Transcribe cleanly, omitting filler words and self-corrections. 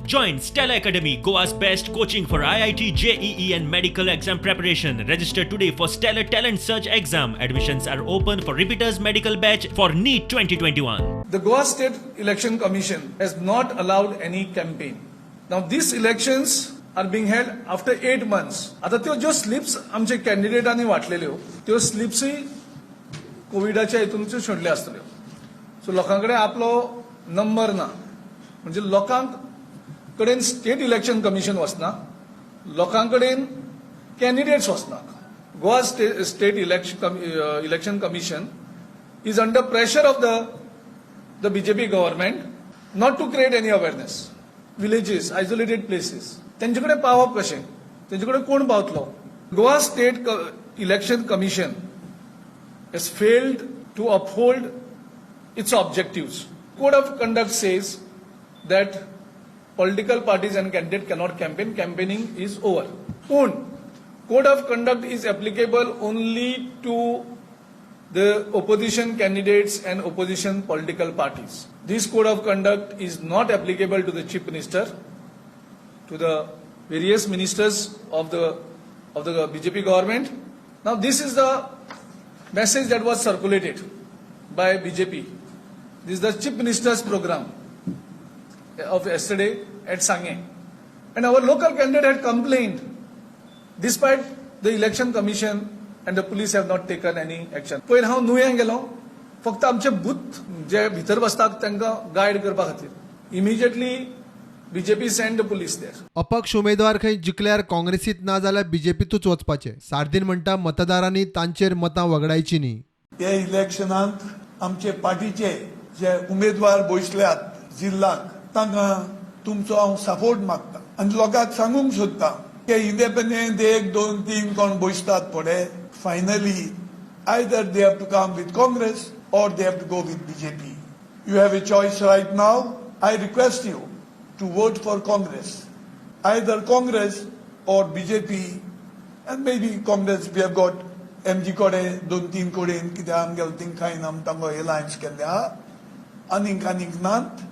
Join Stella Academy, Goa's best coaching for IIT, JEE and medical exam preparation. Register today for Stellar Talent Search exam. Admissions are open for repeaters medical batch for NEET 2021. The Goa State Election Commission has not allowed any campaign. Now these elections are being held after 8 months. आता त्यो जो slips आमचे कॅन्डिडेटांनी वाटलेल्यो त्यो स्लिप्सय कोविडाच्या हितूनच्यो सोडल्यो आसतल्यो. सो लोकांकडे आपलो number ना. म्हणजे लोकांक कडेन स्टेट इलेक्शन कमिशन वचना, लोकांकडेन कॅन्डिडेट्स वचना. Goa state election commission is under pressure of the BJP government not to create any awareness. Villages, isolated places. त्यांच्याकडे पावप कशें? त्यांच्याकडे कोण पावतलो? Goa State Election Commission has failed to uphold its objectives. Code of conduct says that political parties and candidates cannot campaign. Campaigning is over. Code of conduct is applicable only to the opposition candidates and opposition political parties. This code of conduct is not applicable to the chief minister, to the various ministers of the BJP government. Now this is the message that was circulated by BJP. This is the chief minister's program of yesterday at Sange. And our local candidate had complained despite the election commission and the police have not taken any action. पयर हांव नुयें गेलो फक्त आमचे booth जे भितर बसतात तांकां गायड करपा खातीर. Immediately BJP send the police there. अपक्ष उमेदवार खंय जिखल्यार काँग्रेसीत ना जाल्यार बीजेपीतूच वचपाचे. सार्दीन म्हणटा मतदारांनी तांचेर मतां वगडायची न्ही. ह्या इलेक्शनांत आमचे पार्टीचे जे उमेदवार बसल्यात जिल्ल्याक तांकां तुमचो हांव सपोर्ट मागता आनी लोकांक सांगूंक सोदता की इंडिपेंडंट 1, 2, 3 कोण बसतात पळय finally either they have to come with Congress or they have to go with BJP. You have a choice right now. I request you to vote for Congress. Either Congress or BJP, and maybe Congress. We have got MG Kode, 2-3 Kode, Kidam Gelting Kainam Tango Alliance Kenya, Aning Nant.